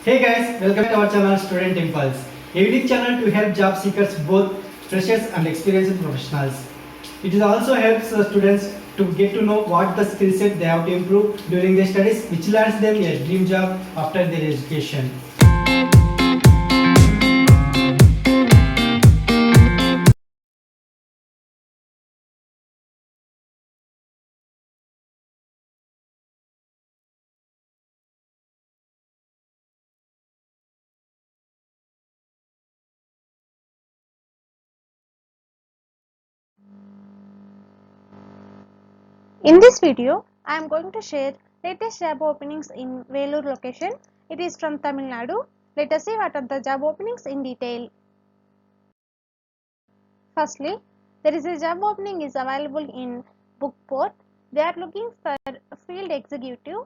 Hey guys, welcome to our channel Student Impulse, a unique channel to help job seekers, both freshers and experienced professionals. It also helps students to get to know what the skill set they have to improve during their studies, which lands them a dream job after their education. In this video, I am going to share latest job openings in Vellore location. It is from Tamil Nadu. Let us see what are the job openings in detail. Firstly, there is a job opening is available in Bookport. They are looking for a field executive.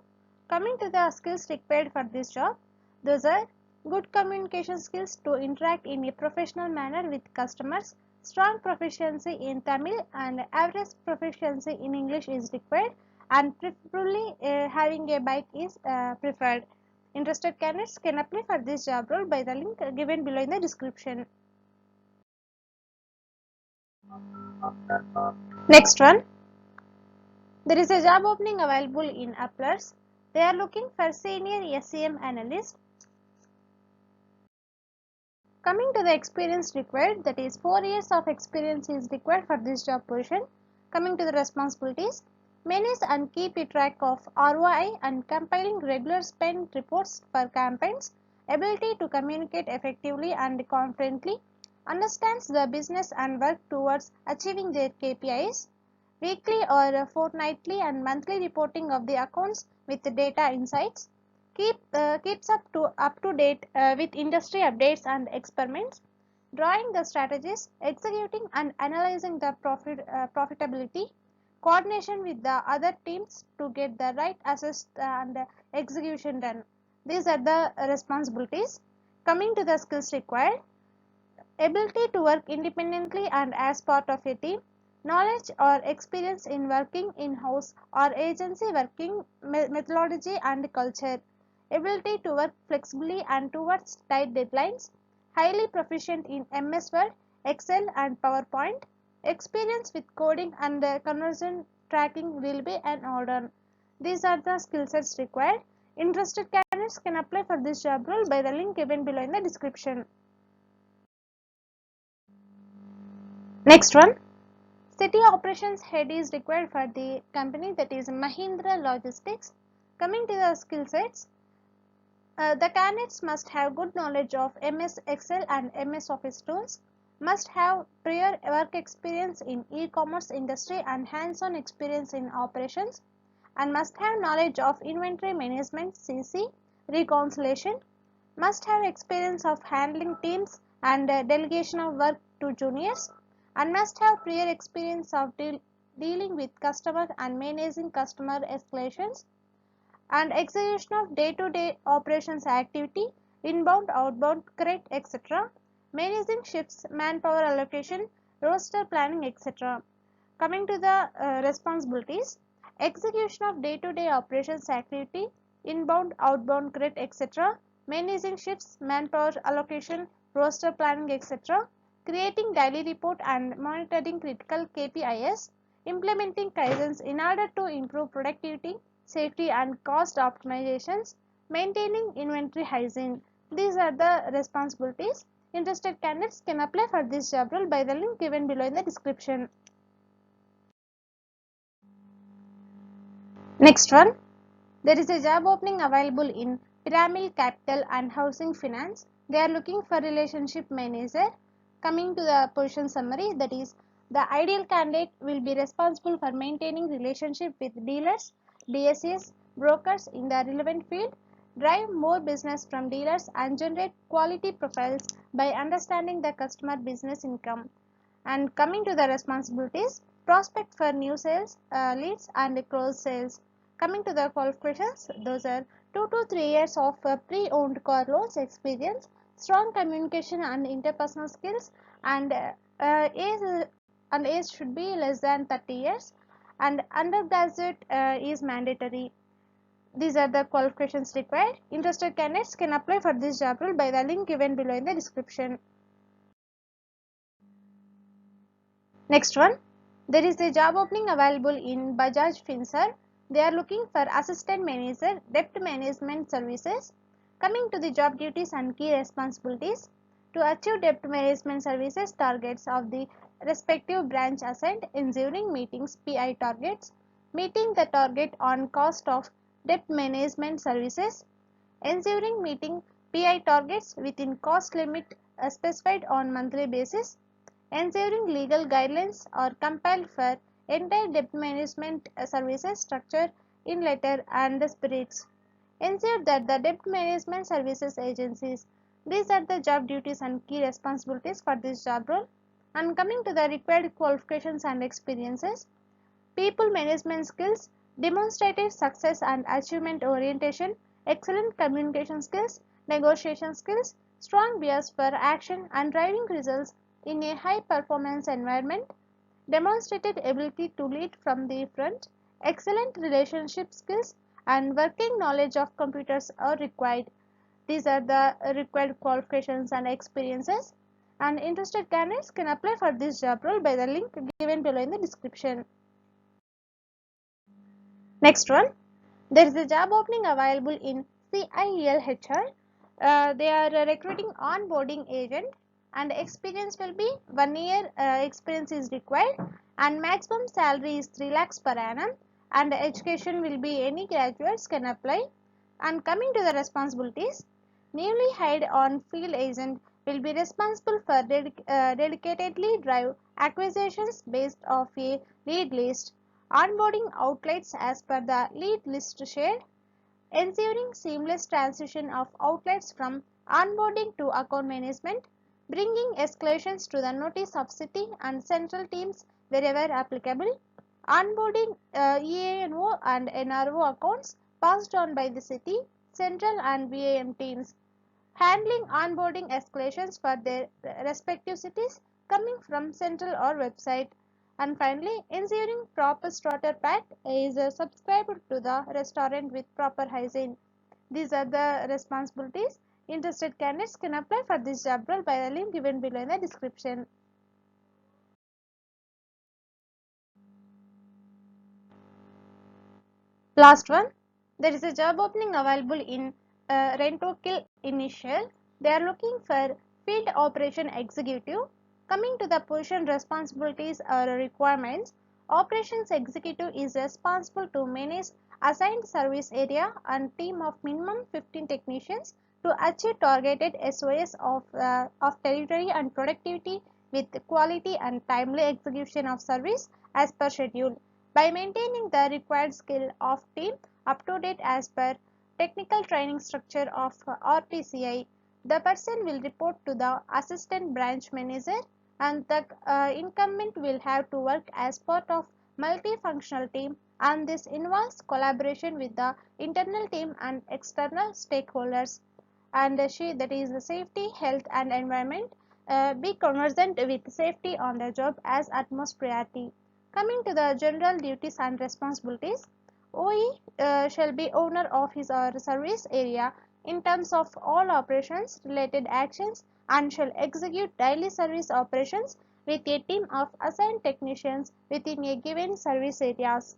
Coming to the skills required for this job, those are good communication skills to interact in a professional manner with customers, strong proficiency in Tamil and average proficiency in English is required, and preferably having a bike is preferred. Interested candidates can apply for this job role by the link given below in the description. Next one, there is a job opening available in Applers. They are looking for senior SEM analyst. Coming to the experience required, that is 4 years of experience is required for this job position. Coming to the responsibilities, manage and keep a track of ROI and compiling regular spend reports for campaigns, ability to communicate effectively and confidently, understands the business and work towards achieving their KPIs, weekly or fortnightly and monthly reporting of the accounts with the data insights, keeps up to date with industry updates and experiments, drawing the strategies, executing and analyzing the profitability, coordination with the other teams to get the right assessed and execution done. These are the responsibilities. Coming to the skills required, ability to work independently and as part of a team, knowledge or experience in working in-house or agency working methodology and culture, ability to work flexibly and towards tight deadlines, highly proficient in MS Word, Excel and PowerPoint, experience with coding and conversion tracking will be an add-on. These are the skill sets required. Interested candidates can apply for this job role by the link given below in the description. Next one, city operations head is required for the company, that is Mahindra Logistics. Coming to the skill sets, the candidates must have good knowledge of MS Excel and MS Office tools, must have prior work experience in e-commerce industry and hands-on experience in operations, and must have knowledge of inventory management CC, reconciliation, must have experience of handling teams and delegation of work to juniors, and must have prior experience of dealing with customers and managing customer escalations, and execution of day-to-day operations activity, inbound, outbound, crate, etc., managing shifts, manpower allocation, roster planning, etc. Coming to the responsibilities, execution of day-to-day operations activity, inbound, outbound, crate, etc., managing shifts, manpower allocation, roster planning, etc., creating daily report and monitoring critical KPIs, implementing Kaizens in order to improve productivity, safety and cost optimizations, maintaining inventory hygiene. These are the responsibilities. Interested candidates can apply for this job role by the link given below in the description. Next one, there is a job opening available in Pyramid Capital and Housing Finance. They are looking for relationship manager. Coming to the position summary, that is the ideal candidate will be responsible for maintaining relationship with dealers, DSAs, brokers in the relevant field, drive more business from dealers and generate quality profiles by understanding the customer business income. And coming to the responsibilities, prospect for new sales, leads and close sales. Coming to the qualifications, those are 2 to 3 years of pre-owned car loans experience, strong communication and interpersonal skills, and age should be less than 30 years, and undergraduate is mandatory. These are the qualifications required. Interested candidates can apply for this job role by the link given below in the description. Next one, there is a job opening available in Bajaj Finserv. They are looking for assistant manager, debt management services. Coming to the job duties and key responsibilities, to achieve debt management services targets of the respective branch assigned, ensuring meetings PI targets, meeting the target on cost of debt management services, ensuring meeting PI targets within cost limit specified on monthly basis, ensuring legal guidelines are compiled for entire debt management services structure in letter and spirits. Ensure that the debt management services agencies. These are the job duties and key responsibilities for this job role. And coming to the required qualifications and experiences, people management skills, demonstrated success and achievement orientation, excellent communication skills, negotiation skills, strong bias for action and driving results in a high performance environment, demonstrated ability to lead from the front, excellent relationship skills, and working knowledge of computers are required. These are the required qualifications and experiences. And interested candidates can apply for this job role by the link given below in the description. Next one, there is a job opening available in CIEL-HR. They are recruiting onboarding agent and experience will be 1 year experience is required and maximum salary is 3 lakhs per annum and education will be any graduates can apply. And coming to the responsibilities, newly hired on field agent will be responsible for dedicatedly drive acquisitions based off a lead list, onboarding outlets as per the lead list shared, ensuring seamless transition of outlets from onboarding to account management, bringing escalations to the notice of city and central teams wherever applicable, onboarding EANO and NRO accounts passed on by the city, central and VAM teams, handling onboarding escalations for their respective cities coming from central or website, and finally ensuring proper starter pack is subscribed to the restaurant with proper hygiene. These are the responsibilities. Interested candidates can apply for this job role by the link given below in the description. Last one, there is a job opening available in Rentokill Initial. They are looking for field operation executive. Coming to the position responsibilities or requirements, operations executive is responsible to manage assigned service area and team of minimum 15 technicians to achieve targeted SOS of territory and productivity with quality and timely execution of service as per schedule by maintaining the required skill of team up to date as per technical training structure of RTCI. The person will report to the assistant branch manager and the incumbent will have to work as part of multifunctional team, and this involves collaboration with the internal team and external stakeholders. And she, that is the safety, health and environment, be conversant with safety on the job as utmost priority. Coming to the general duties and responsibilities, OE shall be owner of his or service area in terms of all operations related actions and shall execute daily service operations with a team of assigned technicians within a given service areas,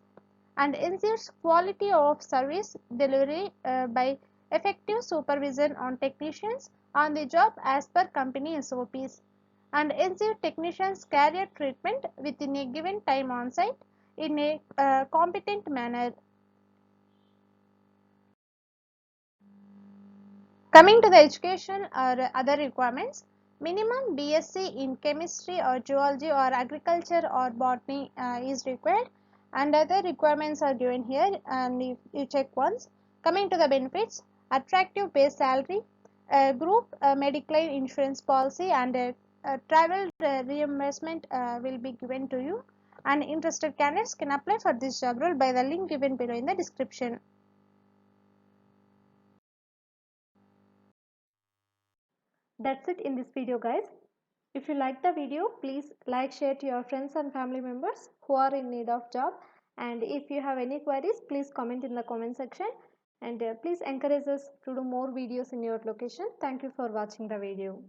and ensures quality of service delivery by effective supervision on technicians on the job as per company SOPs, and ensure technicians career treatment within a given time on site in a competent manner. Coming to the education or other requirements, minimum BSc in chemistry or zoology or agriculture or botany is required, and other requirements are given here and you check once. Coming to the benefits, attractive base salary, group medical insurance policy and travel reimbursement will be given to you, and interested candidates can apply for this job role by the link given below in the description. That's it in this video, guys. If you like the video, please like, share to your friends and family members who are in need of job. And if you have any queries, please comment in the comment section. and please encourage us to do more videos in your location. Thank you for watching the video.